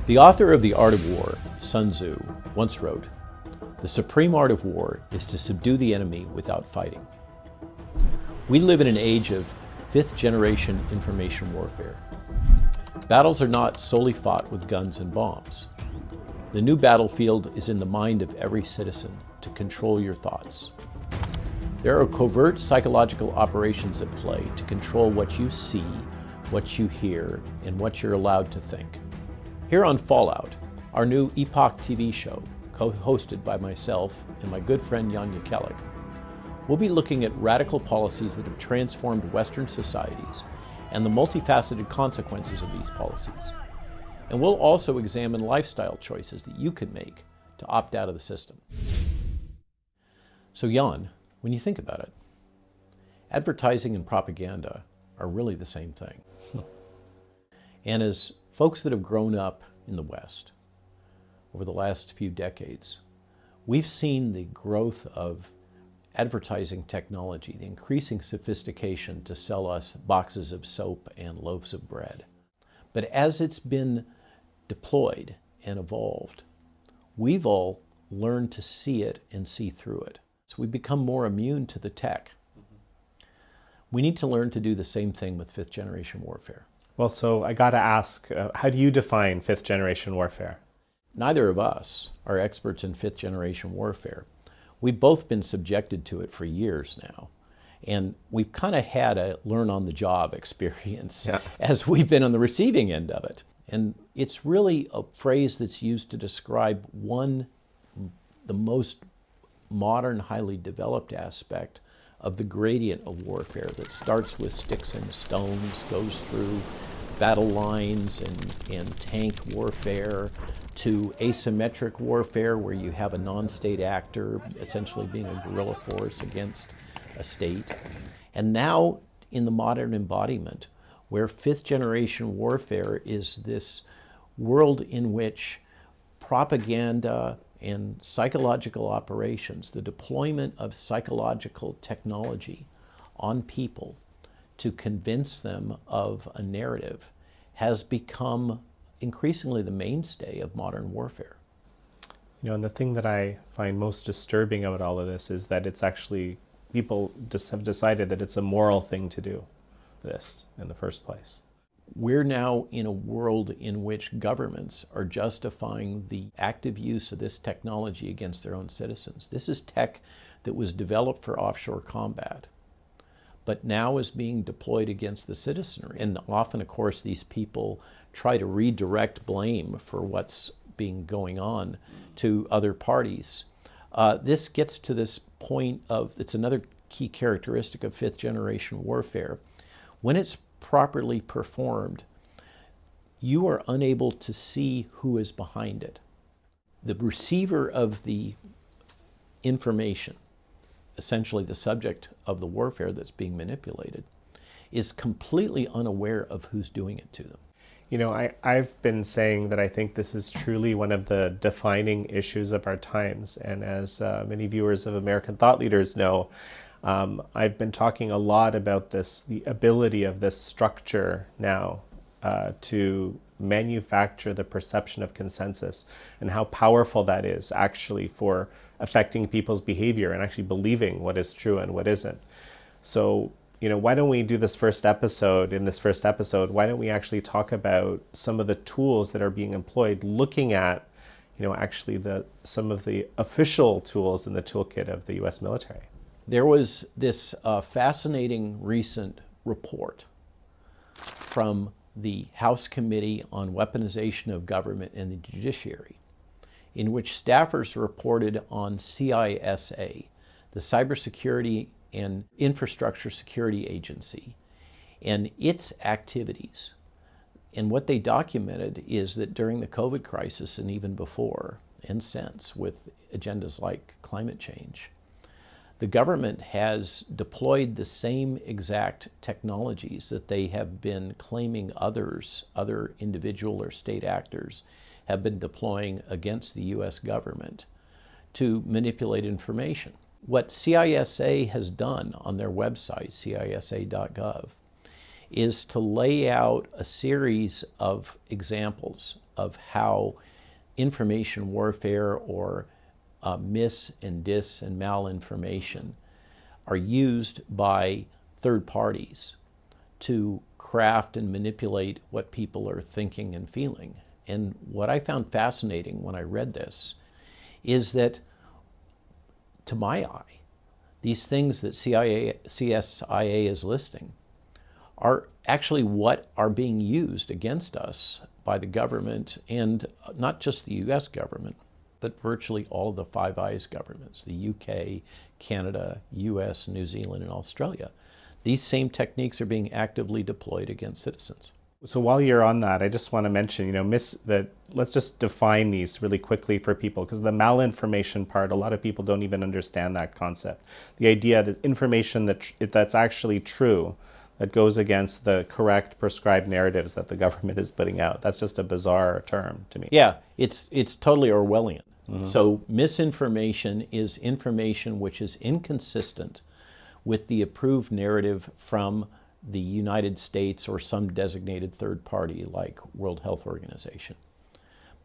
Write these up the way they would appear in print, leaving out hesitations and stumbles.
The author of The Art of War, Sun Tzu, once wrote, "The supreme art of war is to subdue the enemy without fighting." We live in an age of fifth-generation information warfare. Battles are not solely fought with guns and bombs. The new battlefield is in the mind of every citizen to control your thoughts. There are covert psychological operations at play to control what you see, what you hear, and what you're allowed to think. Here on Fallout, our new Epoch TV show, co-hosted by myself and my good friend Jan Jekielek, we'll be looking at radical policies that have transformed Western societies and the multifaceted consequences of these policies. And we'll also examine lifestyle choices that you could make to opt out of the system. So Jan, when you think about it, advertising and propaganda are really the same thing. And as folks that have grown up in the West over the last few decades, we've seen the growth of advertising technology, the increasing sophistication to sell us boxes of soap and loaves of bread. But as it's been deployed and evolved, we've all learned to see it and see through it. So we become more immune to the tech. We need to learn to do the same thing with fifth generation warfare. Well, so I got to ask, how do you define fifth generation warfare? Neither of us are experts in fifth generation warfare. We've both been subjected to it for years now. And we've kind of had a learn on the job experience as we've been on the receiving end of it. And it's really a phrase that's used to describe the most modern, highly developed aspect of the gradient of warfare that starts with sticks and stones, goes through battle lines and tank warfare, to asymmetric warfare where you have a non-state actor essentially being a guerrilla force against a state. And now in the modern embodiment, where fifth generation warfare is this world in which propaganda and psychological operations, the deployment of psychological technology on people to convince them of a narrative, has become increasingly the mainstay of modern warfare. You know, and the thing that I find most disturbing about all of this is that it's actually, people just have decided that it's a moral thing to do this in the first place. We're now in a world in which governments are justifying the active use of this technology against their own citizens. This is tech that was developed for offshore combat, but now is being deployed against the citizenry. And often, of course, these people try to redirect blame for what's going on to other parties. This gets to this point of, it's another key characteristic of fifth generation warfare. When it's properly performed, you are unable to see who is behind it. The receiver of the information, essentially the subject of the warfare that's being manipulated, is completely unaware of who's doing it to them. You know, I've been saying that I think this is truly one of the defining issues of our times. And as many viewers of American Thought Leaders know, I've been talking a lot about this, the ability of this structure now to manufacture the perception of consensus, and how powerful that is actually for affecting people's behavior and actually believing what is true and what isn't. So, you know, why don't we do this first episode? In this first episode, why don't we actually talk about some of the tools that are being employed, looking at, you know, actually some of the official tools in the toolkit of the U.S. military. There was this fascinating recent report from the House Committee on Weaponization of Government and the Judiciary, in which staffers reported on CISA, the Cybersecurity and Infrastructure Security Agency, and its activities. And what they documented is that during the COVID crisis, and even before and since, with agendas like climate change, the government has deployed the same exact technologies that they have been claiming other individual or state actors have been deploying against the U.S. government to manipulate information. What CISA has done on their website, cisa.gov, is to lay out a series of examples of how information warfare or mis and dis and malinformation are used by third parties to craft and manipulate what people are thinking and feeling. And what I found fascinating when I read this is that, to my eye, these things that CSIA is listing are actually what are being used against us by the government, and not just the US government, but virtually all of the Five Eyes governments, the UK, Canada, US, New Zealand, and Australia. These same techniques are being actively deployed against citizens. So while you're on that, I just want to mention, let's just define these really quickly for people, because the malinformation part, a lot of people don't even understand that concept. The idea that information that's actually true, that goes against the correct prescribed narratives that the government is putting out. That's just a bizarre term to me. Yeah, it's totally Orwellian. Mm-hmm. So misinformation is information which is inconsistent with the approved narrative from the United States or some designated third party like World Health Organization.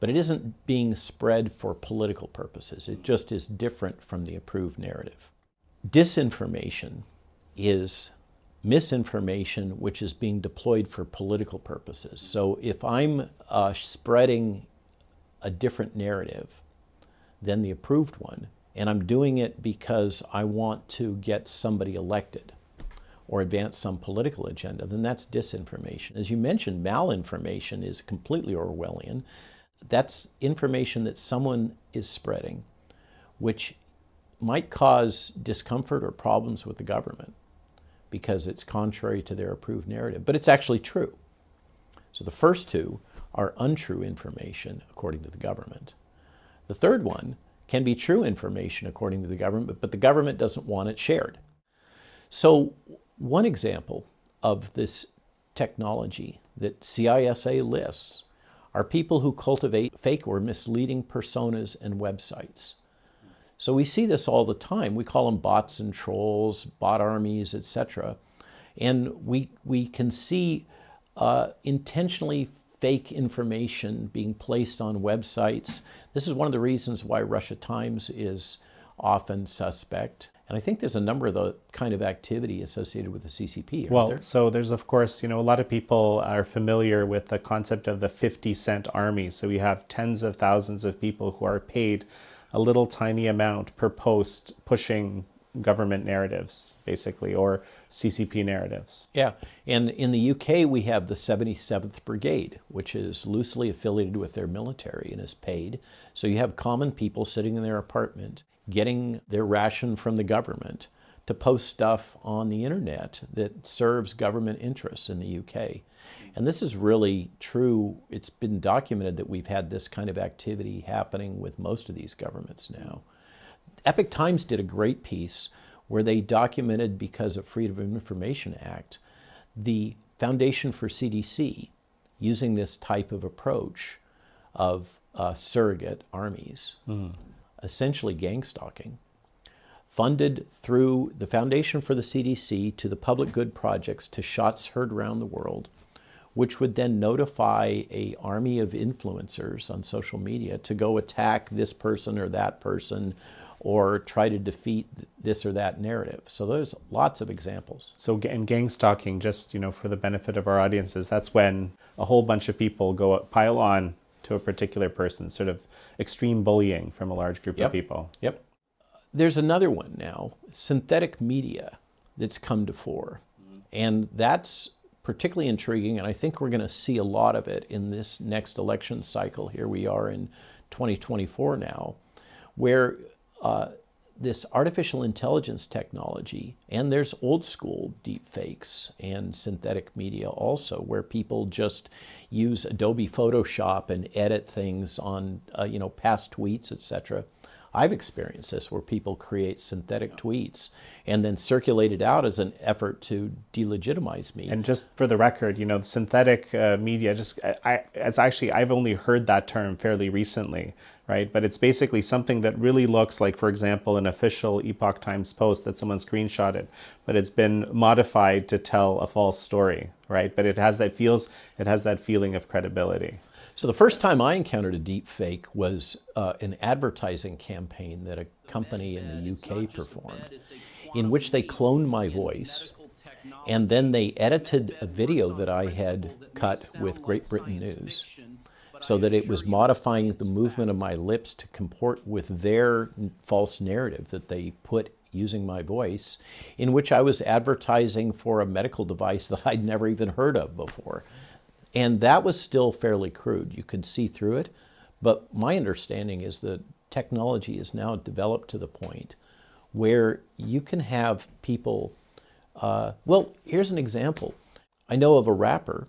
But it isn't being spread for political purposes. It just is different from the approved narrative. Disinformation is misinformation which is being deployed for political purposes. So if I'm spreading a different narrative than the approved one, and I'm doing it because I want to get somebody elected or advance some political agenda, then that's disinformation. As you mentioned, malinformation is completely Orwellian. That's information that someone is spreading, which might cause discomfort or problems with the government because it's contrary to their approved narrative, but it's actually true. So the first two are untrue information according to the government. The third one can be true information according to the government, but the government doesn't want it shared. So one example of this technology that CISA lists are people who cultivate fake or misleading personas and websites. So we see this all the time. We call them bots and trolls, bot armies, etc. And we can see intentionally fake information being placed on websites. This is one of the reasons why Russia Times is often suspect. And I think there's a number of the kind of activity associated with the CCP. Well, so there's, of course, a lot of people are familiar with the concept of the 50-cent army. So we have tens of thousands of people who are paid a little tiny amount per post pushing government narratives, basically, or CCP narratives. Yeah, and in the UK we have the 77th Brigade, which is loosely affiliated with their military and is paid. So you have common people sitting in their apartment getting their ration from the government to post stuff on the internet that serves government interests in the UK. And this is really true. It's been documented that we've had this kind of activity happening with most of these governments now. Epoch Times did a great piece where they documented, because of Freedom of Information Act, the Foundation for CDC using this type of approach of surrogate armies, essentially gang stalking, funded through the Foundation for the CDC to the public good projects to shots heard around the world, which would then notify an army of influencers on social media to go attack this person or that person or try to defeat this or that narrative. So there's lots of examples. So in gang stalking, just for the benefit of our audiences, that's when a whole bunch of people pile on to a particular person, sort of extreme bullying from a large group of people. Yep. There's another one now, synthetic media, that's come to fore. And that's particularly intriguing, and I think we're going to see a lot of it in this next election cycle. Here we are in 2024 now, where this artificial intelligence technology, and there's old school deep fakes and synthetic media also, where people just use Adobe Photoshop and edit things on past tweets, etc. I've experienced this, where people create synthetic tweets and then circulate it out as an effort to delegitimize me. And just for the record, synthetic media, I've only heard that term fairly recently, right? But it's basically something that really looks like, for example, an official Epoch Times post that someone screenshotted, but it's been modified to tell a false story, right? But it has that feeling of credibility. So the first time I encountered a deep fake was an advertising campaign that a company in the UK performed, in which they cloned my voice, and then they edited a video that I had cut with Great Britain News, so that it was modifying the movement of my lips to comport with their false narrative that they put using my voice, in which I was advertising for a medical device that I'd never even heard of before. And that was still fairly crude. You could see through it. But my understanding is that technology is now developed to the point where you can have people, well, here's an example. I know of a rapper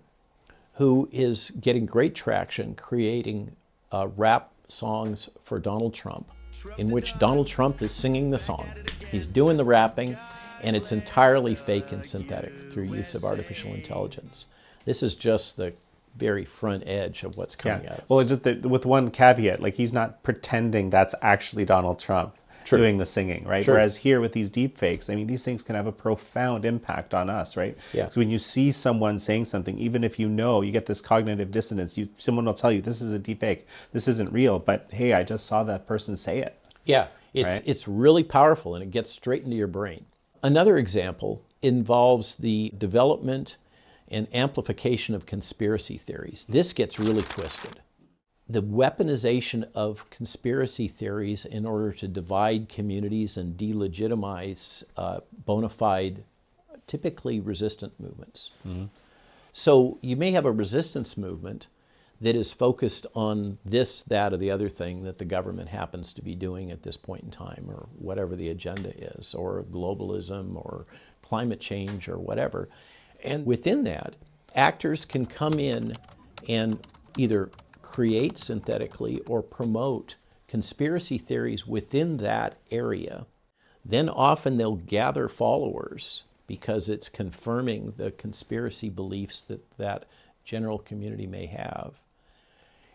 who is getting great traction creating rap songs for Donald Trump, in which Donald Trump is singing the song. He's doing the rapping, and it's entirely fake and synthetic through use of artificial intelligence. This is just the very front edge of what's coming at us. Well, just with one caveat, like he's not pretending that's actually Donald Trump doing the singing, right? Whereas here with these deep fakes, I mean, these things can have a profound impact on us, right? Yeah. So when you see someone saying something, even if you know, you get this cognitive dissonance, someone will tell you, this is a deep fake, this isn't real, but hey, I just saw that person say it. Yeah, it's really powerful, and it gets straight into your brain. Another example involves the development and amplification of conspiracy theories. This gets really twisted. The weaponization of conspiracy theories in order to divide communities and delegitimize bona fide, typically resistant movements. Mm-hmm. So you may have a resistance movement that is focused on this, that, or the other thing that the government happens to be doing at this point in time, or whatever the agenda is, or globalism, or climate change, or whatever. And within that, actors can come in and either create synthetically or promote conspiracy theories within that area. Then often they'll gather followers because it's confirming the conspiracy beliefs that that general community may have,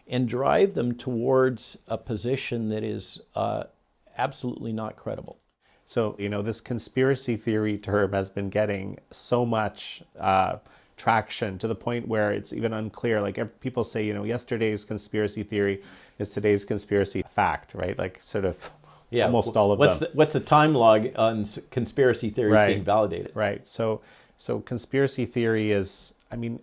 and drive them towards a position that is absolutely not credible. So, you know, this conspiracy theory term has been getting so much traction to the point where it's even unclear. Like people say, you know, yesterday's conspiracy theory is today's conspiracy fact, right? Like sort of almost all of them. What's the time log on conspiracy theories being validated? Right. So conspiracy theory is, I mean,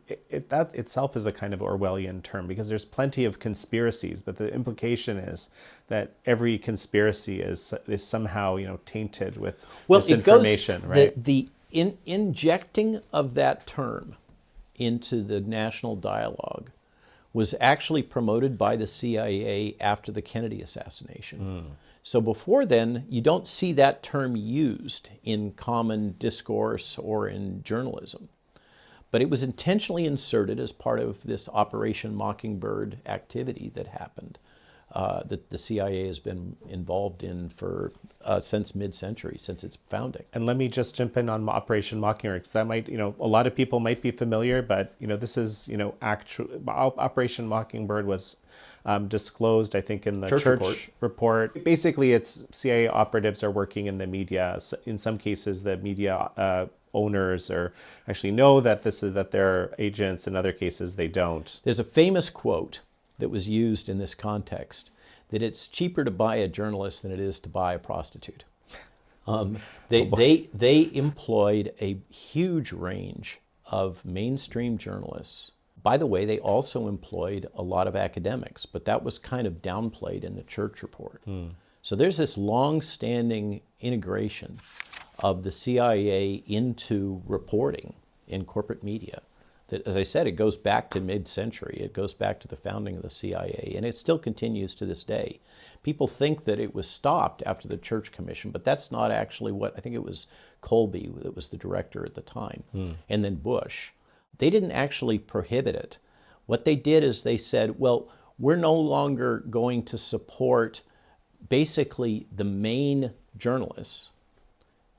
that itself is a kind of Orwellian term, because there's plenty of conspiracies, but the implication is that every conspiracy is somehow, you know, tainted with misinformation, right? The injecting of that term into the national dialogue was actually promoted by the CIA after the Kennedy assassination. So before then, you don't see that term used in common discourse or in journalism. But it was intentionally inserted as part of this Operation Mockingbird activity that happened, that the CIA has been involved in for since mid-century, since its founding. And let me just jump in on Operation Mockingbird, because that might, you know, a lot of people might be familiar, but, you know, this is, you know, Operation Mockingbird was disclosed, I think, in the church report. Basically, it's CIA operatives are working in the media. In some cases, the media owners or actually know that that they're agents. In other cases, they don't. There's a famous quote that was used in this context, that it's cheaper to buy a journalist than it is to buy a prostitute. They employed a huge range of mainstream journalists. By the way, they also employed a lot of academics, but that was kind of downplayed in the church report. So there's this long-standing integration of the CIA into reporting in corporate media that, as I said, it goes back to mid-century. It goes back to the founding of the CIA, and it still continues to this day. People think that it was stopped after the Church Commission, but that's not actually what, I think it was Colby that was the director at the time, and then Bush. They didn't actually prohibit it. What they did is they said, well, we're no longer going to support basically the main journalists.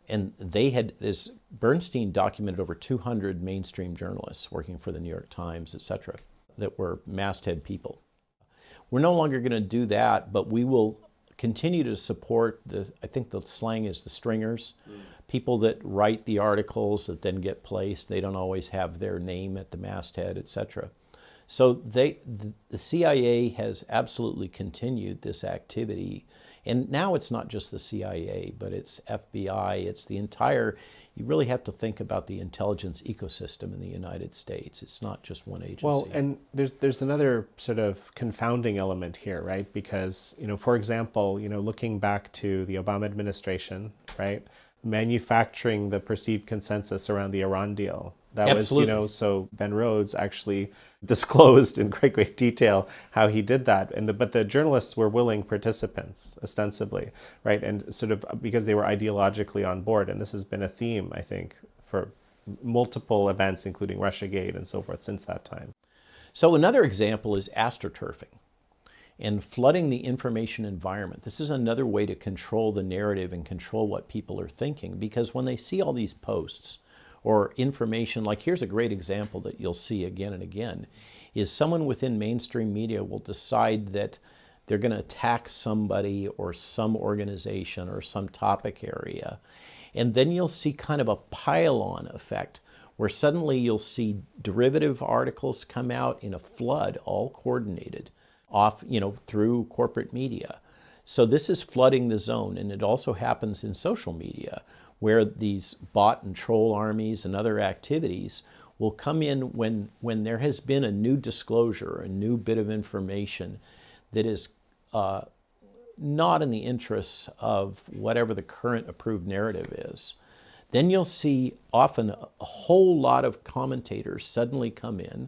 And they had this, Bernstein documented over 200 mainstream journalists working for the New York Times, et cetera, that were masthead people. We're no longer going to do that, but we will continue to support I think the slang is the stringers, people that write the articles that then get placed. They don't always have their name at the masthead, et cetera. So the CIA has absolutely continued this activity. And now it's not just the CIA, but it's FBI, it's the entire, you really have to think about the intelligence ecosystem in the United States. It's not just one agency. Well, and there's another sort of confounding element here, right? Because, for example, looking back to the Obama administration, right? Manufacturing the perceived consensus around the Iran deal. That Absolutely. was, so Ben Rhodes actually disclosed in great detail how he did that. But the journalists were willing participants, ostensibly, right? And sort of because they were ideologically on board. And this has been a theme, I think, for multiple events, including Russiagate and so forth, since that time. So another example is astroturfing and flooding the information environment. This is another way to control the narrative and control what people are thinking, because when they see all these posts or information, like here's a great example that you'll see again and again, is someone within mainstream media will decide that they're going to attack somebody or some organization or some topic area. And then you'll see kind of a pile-on effect where suddenly you'll see derivative articles come out in a flood, all coordinated off, through corporate media. So this is flooding the zone, and it also happens in social media, where these bot and troll armies and other activities will come in when there has been a new disclosure, a new bit of information that is not in the interests of whatever the current approved narrative is. Then you'll see often a whole lot of commentators suddenly come in.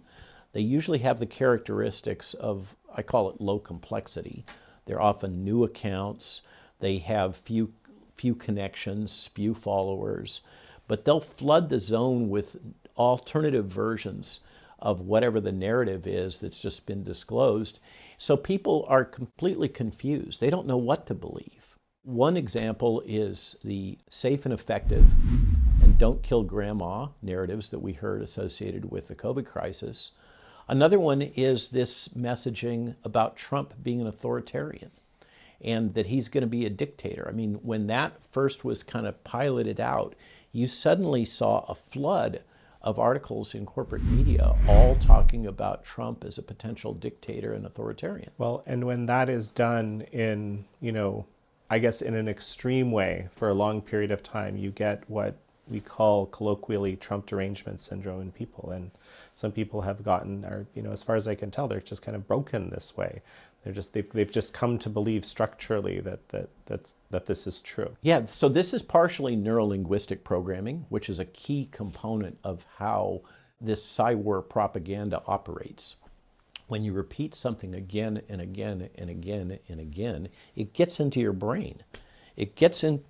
They usually have the characteristics of, I call it low complexity. They're often new accounts. They have few connections, few followers, but they'll flood the zone with alternative versions of whatever the narrative is that's just been disclosed. So people are completely confused. They don't know what to believe. One example is the safe and effective and don't kill grandma narratives that we heard associated with the COVID crisis. Another one is this messaging about Trump being an authoritarian and that he's going to be a dictator. I mean, when that first was kind of piloted out, you suddenly saw a flood of articles in corporate media all talking about Trump as a potential dictator and authoritarian. Well, and when that is done in, I guess in an extreme way for a long period of time, you get what we call colloquially Trump derangement syndrome in people. And some people have gotten, or as far as I can tell, they're just kind of broken this way. They've just come to believe structurally that this is true. Yeah, so this is partially neurolinguistic programming, which is a key component of how this PSYWAR propaganda operates. When you repeat something again and again and again and again, it gets into your brain. It gets in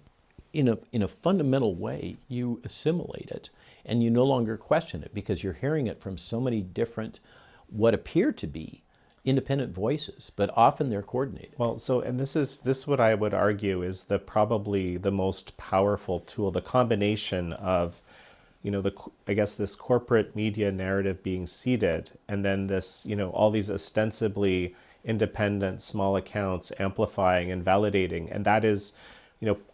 a fundamental way. You assimilate it, and you no longer question it because you're hearing it from so many different, what appear to be independent voices, but often they're coordinated. Well, so, and this what I would argue is probably the most powerful tool, the combination of, I guess this corporate media narrative being seeded, and then this, all these ostensibly independent small accounts amplifying and validating, and that is,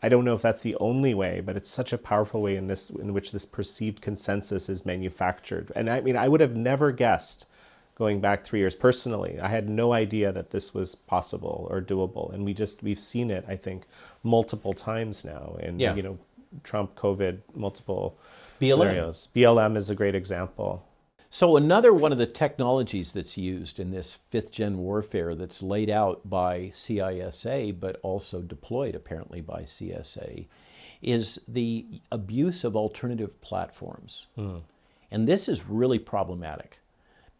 I don't know if that's the only way, but it's such a powerful way in which this perceived consensus is manufactured. And I mean, I would have never guessed, going back 3 years personally, I had no idea that this was possible or doable. And we've seen it, I think, multiple times now in, Trump, COVID, multiple scenarios. BLM is a great example. So another one of the technologies that's used in this fifth-gen warfare that's laid out by CISA, but also deployed apparently by CSA, is the abuse of alternative platforms. And this is really problematic,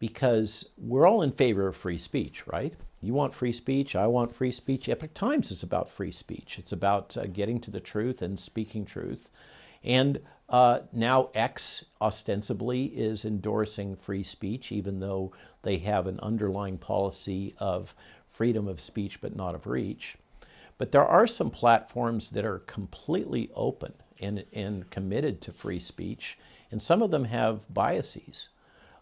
because we're all in favor of free speech, right? You want free speech, I want free speech. Epoch Times is about free speech. It's about getting to the truth and speaking truth. And now X ostensibly is endorsing free speech, even though they have an underlying policy of freedom of speech but not of reach. But there are some platforms that are completely open and committed to free speech, and some of them have biases.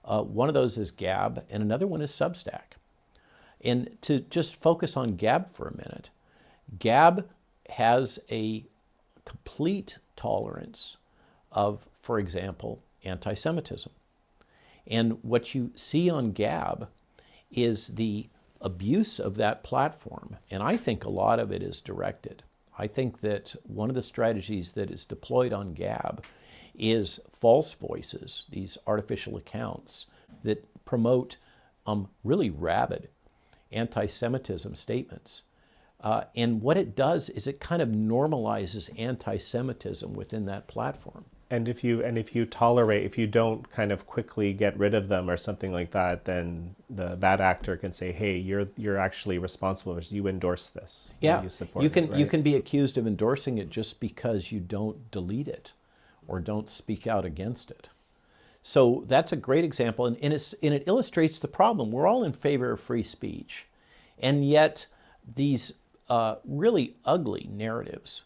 One of those is Gab, and another one is Substack. And to just focus on Gab for a minute, Gab has a complete tolerance of, for example, anti-Semitism. And what you see on Gab is the abuse of that platform. And I think a lot of it is directed. I think that one of the strategies that is deployed on Gab is false voices, these artificial accounts that promote really rabid anti-Semitism statements. And what it does is it kind of normalizes anti-Semitism within that platform. And if you tolerate, if you don't kind of quickly get rid of them or something like that, then the bad actor can say, "Hey, you're actually responsible because you endorse this. Yeah, you support you can it, right?" you can be accused of endorsing it just because you don't delete it or don't speak out against it. So that's a great example, and it illustrates the problem. We're all in favor of free speech, and yet these really ugly narratives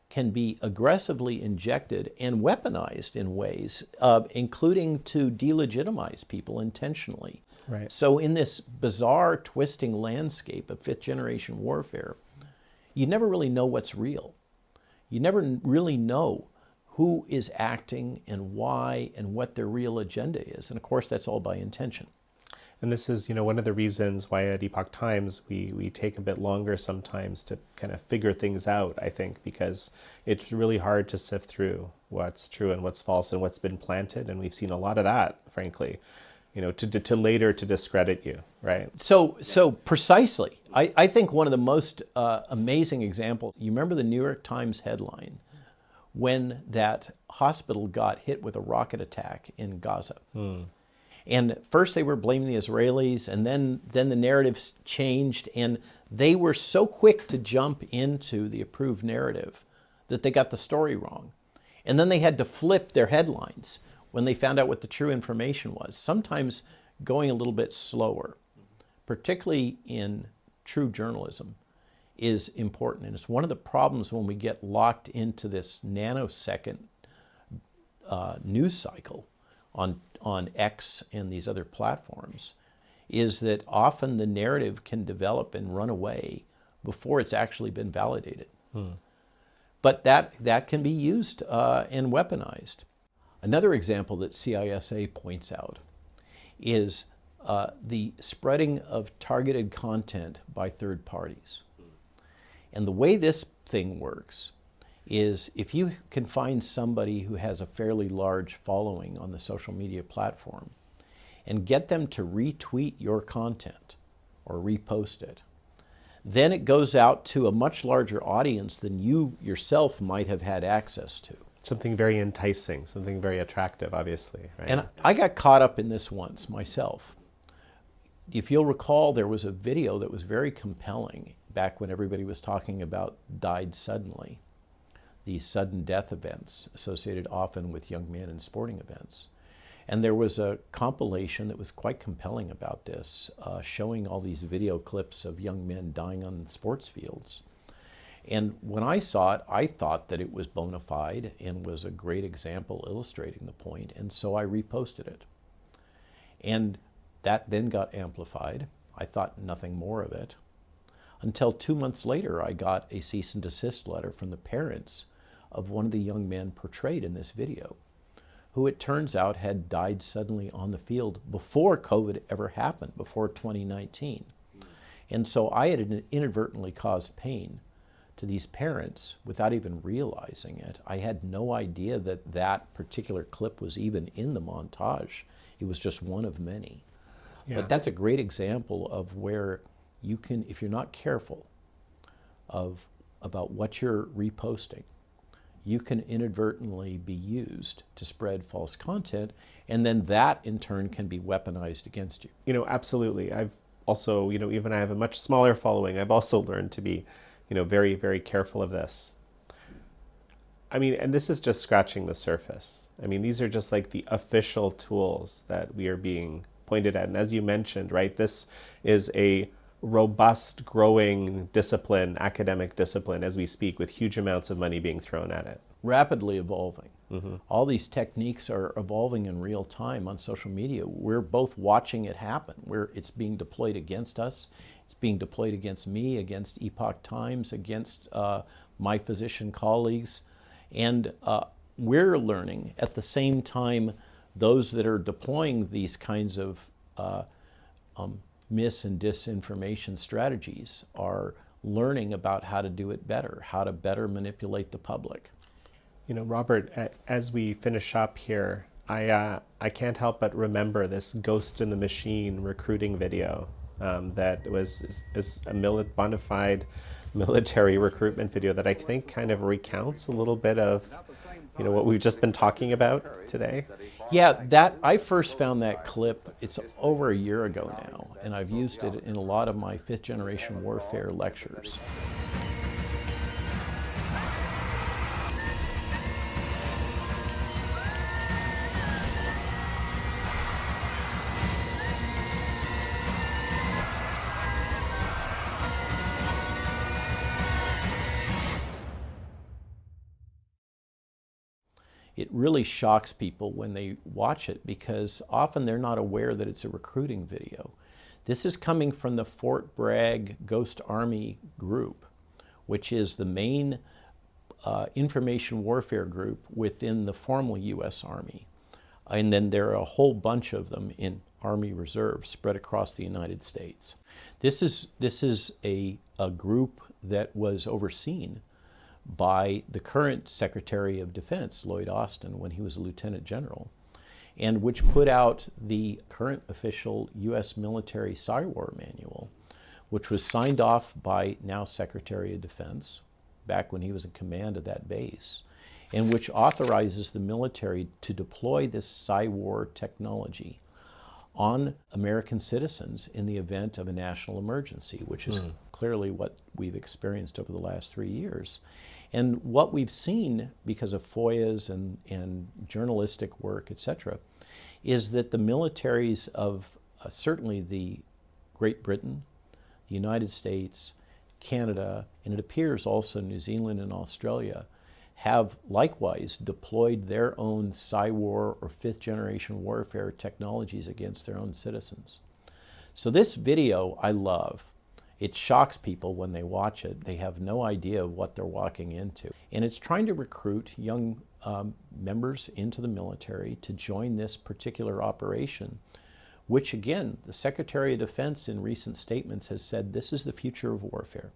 can be aggressively injected and weaponized in ways, including to delegitimize people intentionally. Right. So in this bizarre, twisting landscape of fifth-generation warfare, you never really know what's real. You never really know who is acting and why and what their real agenda is. And of course, that's all by intention. And this is, one of the reasons why at Epoch Times we take a bit longer sometimes to kind of figure things out, I think, because it's really hard to sift through what's true and what's false and what's been planted. And we've seen a lot of that, frankly, to later to discredit you, right? So precisely. I think one of the most amazing examples, you remember the New York Times headline when that hospital got hit with a rocket attack in Gaza. And first they were blaming the Israelis, and then the narratives changed, and they were so quick to jump into the approved narrative that they got the story wrong. And then they had to flip their headlines when they found out what the true information was, sometimes going a little bit slower, particularly in true journalism, is important. And it's one of the problems when we get locked into this nanosecond news cycle on X and these other platforms, is that often the narrative can develop and run away before it's actually been validated. But that can be used and weaponized. Another example that CISA points out is the spreading of targeted content by third parties. And the way this thing works is if you can find somebody who has a fairly large following on the social media platform and get them to retweet your content or repost it, then it goes out to a much larger audience than you yourself might have had access to. Something very enticing, something very attractive, obviously, right? And I got caught up in this once myself. If you'll recall, there was a video that was very compelling back when everybody was talking about died suddenly, these sudden death events associated often with young men in sporting events. And there was a compilation that was quite compelling about this, showing all these video clips of young men dying on sports fields. And when I saw it, I thought that it was bona fide and was a great example illustrating the point, and so I reposted it. And that then got amplified. I thought nothing more of it, until 2 months later I got a cease and desist letter from the parents of one of the young men portrayed in this video, who it turns out had died suddenly on the field before COVID ever happened, before 2019. And so I had inadvertently caused pain to these parents without even realizing it. I had no idea that that particular clip was even in the montage. It was just one of many. Yeah. But that's a great example of where you can, if you're not careful about what you're reposting, you can inadvertently be used to spread false content, and then that in turn can be weaponized against you. Absolutely. I've also, even I have a much smaller following, I've also learned to be, very, very careful of this. And this is just scratching the surface. These are just like the official tools that we are being pointed at. And as you mentioned, right, this is a robust, growing discipline, academic discipline as we speak, with huge amounts of money being thrown at it. Rapidly evolving. All these techniques are evolving in real time on social media. We're both watching it happen. It's being deployed against us. It's being deployed against me, against Epoch Times, against my physician colleagues. And we're learning at the same time those that are deploying these kinds of mis- and disinformation strategies are learning about how to do it better, how to better manipulate the public. You know, Robert, as we finish up here, I can't help but remember this Ghost in the Machine recruiting video that was a bona fide military recruitment video that I think kind of recounts a little bit of, you know, what we've just been talking about today. Yeah, I first found that clip, it's over a year ago now, and I've used it in a lot of my fifth generation warfare lectures. It really shocks people when they watch it because often they're not aware that it's a recruiting video. This is coming from the Fort Bragg Ghost Army group, which is the main information warfare group within the formal U.S. Army. And then there are a whole bunch of them in Army Reserve spread across the United States. This is a group that was overseen by the current Secretary of Defense, Lloyd Austin, when he was a Lieutenant General, and which put out the current official U.S. military PSYWAR manual, which was signed off by now Secretary of Defense, back when he was in command of that base, and which authorizes the military to deploy this PSYWAR technology on American citizens in the event of a national emergency, which is clearly what we've experienced over the last 3 years. And what we've seen, because of FOIAs and journalistic work, etc., is that the militaries of certainly the Great Britain, the United States, Canada, and it appears also New Zealand and Australia, have likewise deployed their own PSYWAR or fifth generation warfare technologies against their own citizens. So this video I love. It shocks people when they watch it. They have no idea of what they're walking into. And it's trying to recruit young members into the military to join this particular operation, which again, the Secretary of Defense in recent statements has said this is the future of warfare.